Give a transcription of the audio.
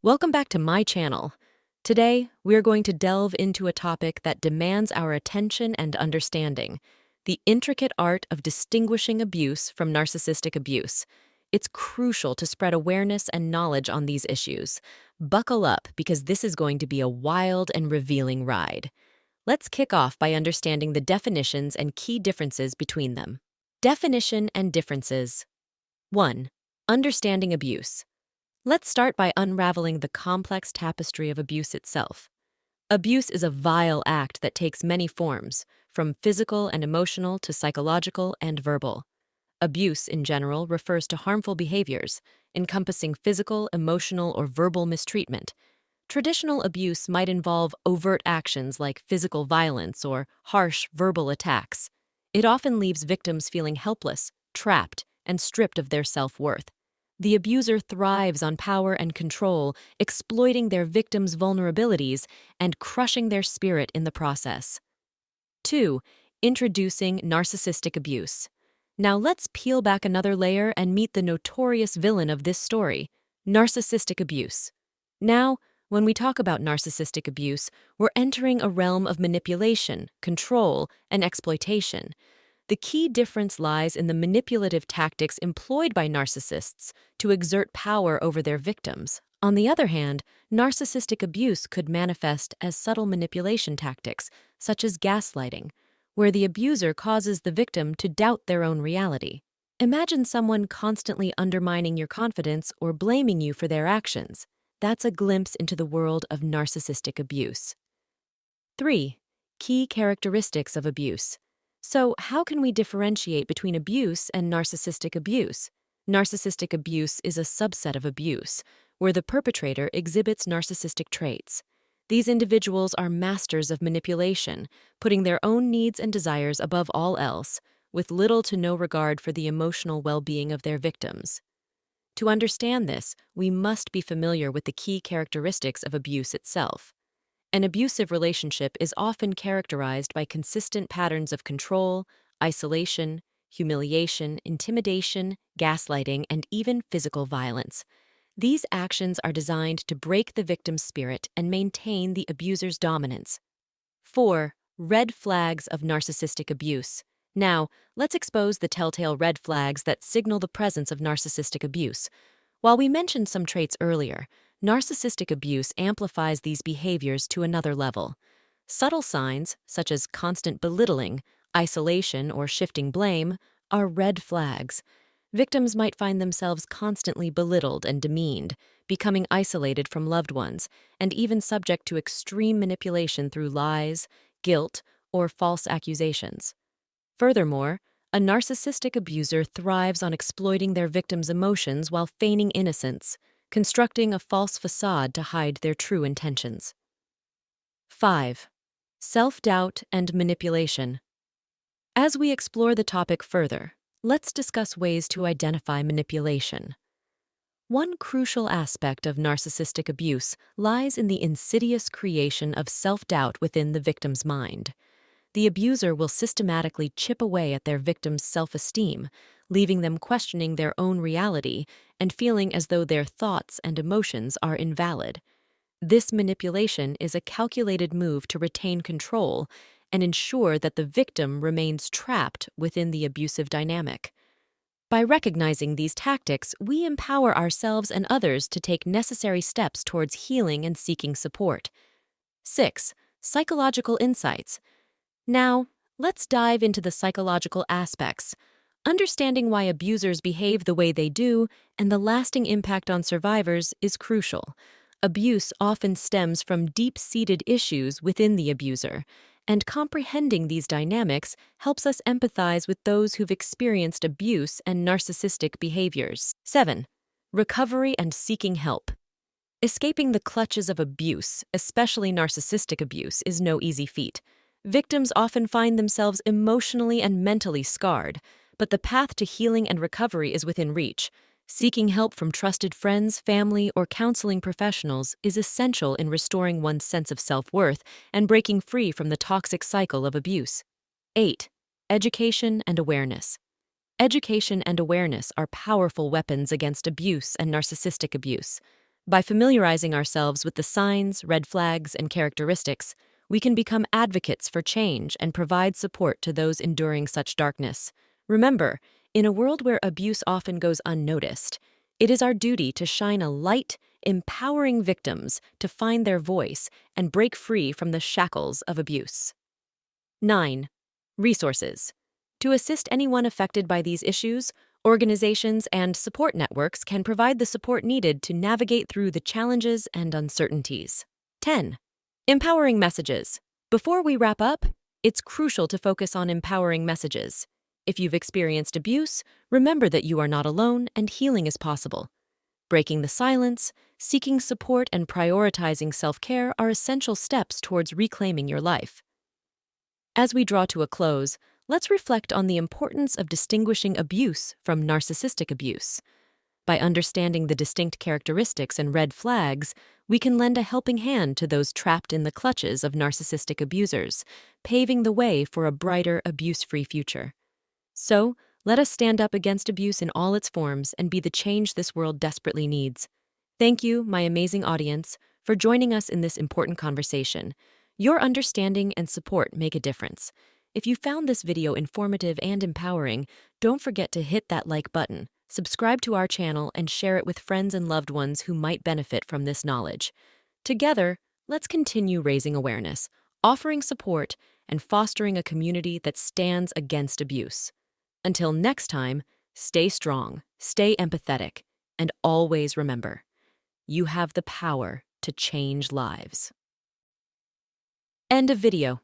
Welcome back to my channel. Today, we're going to delve into a topic that demands our attention and understanding: the intricate art of distinguishing abuse from narcissistic abuse. It's crucial to spread awareness and knowledge on these issues. Buckle up, because this is going to be a wild and revealing ride. Let's kick off by understanding the definitions and key differences between them. Definition and differences. 1. Understanding abuse. Let's start by unraveling the complex tapestry of abuse itself. Abuse is a vile act that takes many forms, from physical and emotional to psychological and verbal. Abuse, in general, refers to harmful behaviors, encompassing physical, emotional, or verbal mistreatment. Traditional abuse might involve overt actions like physical violence or harsh verbal attacks. It often leaves victims feeling helpless, trapped, and stripped of their self-worth. The abuser thrives on power and control, exploiting their victims' vulnerabilities and crushing their spirit in the process. 2. Introducing narcissistic abuse. Now let's peel back another layer and meet the notorious villain of this story: narcissistic abuse. Now, when we talk about narcissistic abuse, we're entering a realm of manipulation, control, and exploitation. The key difference lies in the manipulative tactics employed by narcissists to exert power over their victims. On the other hand, narcissistic abuse could manifest as subtle manipulation tactics, such as gaslighting, where the abuser causes the victim to doubt their own reality. Imagine someone constantly undermining your confidence or blaming you for their actions. That's a glimpse into the world of narcissistic abuse. 3. Key characteristics of abuse. So, how can we differentiate between abuse and narcissistic abuse? Narcissistic abuse is a subset of abuse, where the perpetrator exhibits narcissistic traits. These individuals are masters of manipulation, putting their own needs and desires above all else, with little to no regard for the emotional well-being of their victims. To understand this, we must be familiar with the key characteristics of abuse itself. An abusive relationship is often characterized by consistent patterns of control, isolation, humiliation, intimidation, gaslighting, and even physical violence. These actions are designed to break the victim's spirit and maintain the abuser's dominance. 4. Red flags of narcissistic abuse. Now, let's expose the telltale red flags that signal the presence of narcissistic abuse. While we mentioned some traits earlier, narcissistic abuse amplifies these behaviors to another level. Subtle signs, such as constant belittling, isolation, or shifting blame, are red flags. Victims might find themselves constantly belittled and demeaned, becoming isolated from loved ones, and even subject to extreme manipulation through lies, guilt, or false accusations. Furthermore, a narcissistic abuser thrives on exploiting their victims' emotions while feigning innocence, constructing a false facade to hide their true intentions. 5. Self-doubt and manipulation. As we explore the topic further, let's discuss ways to identify manipulation. One crucial aspect of narcissistic abuse lies in the insidious creation of self-doubt within the victim's mind. The abuser will systematically chip away at their victim's self-esteem, leaving them questioning their own reality and feeling as though their thoughts and emotions are invalid. This manipulation is a calculated move to retain control and ensure that the victim remains trapped within the abusive dynamic. By recognizing these tactics, we empower ourselves and others to take necessary steps towards healing and seeking support. 6. Psychological insights. Now, let's dive into the psychological aspects. Understanding why abusers behave the way they do and the lasting impact on survivors is crucial. Abuse often stems from deep-seated issues within the abuser, and comprehending these dynamics helps us empathize with those who've experienced abuse and narcissistic behaviors. 7. Recovery and seeking help. Escaping the clutches of abuse, especially narcissistic abuse, is no easy feat. Victims often find themselves emotionally and mentally scarred, but the path to healing and recovery is within reach. Seeking help from trusted friends, family, or counseling professionals is essential in restoring one's sense of self-worth and breaking free from the toxic cycle of abuse. 8. Education and awareness. Education and awareness are powerful weapons against abuse and narcissistic abuse. By familiarizing ourselves with the signs, red flags, and characteristics, we can become advocates for change and provide support to those enduring such darkness. Remember, in a world where abuse often goes unnoticed, it is our duty to shine a light, empowering victims to find their voice and break free from the shackles of abuse. 9. Resources. To assist anyone affected by these issues, organizations and support networks can provide the support needed to navigate through the challenges and uncertainties. 10. Empowering messages. Before we wrap up, it's crucial to focus on empowering messages. If you've experienced abuse, remember that you are not alone and healing is possible. Breaking the silence, seeking support, and prioritizing self-care are essential steps towards reclaiming your life. As we draw to a close, let's reflect on the importance of distinguishing abuse from narcissistic abuse. By understanding the distinct characteristics and red flags, we can lend a helping hand to those trapped in the clutches of narcissistic abusers, paving the way for a brighter, abuse-free future. So, let us stand up against abuse in all its forms and be the change this world desperately needs. Thank you, my amazing audience, for joining us in this important conversation. Your understanding and support make a difference. If you found this video informative and empowering, don't forget to hit that like button, subscribe to our channel, and share it with friends and loved ones who might benefit from this knowledge. Together, let's continue raising awareness, offering support, and fostering a community that stands against abuse. Until next time, stay strong, stay empathetic, and always remember, you have the power to change lives. End of video.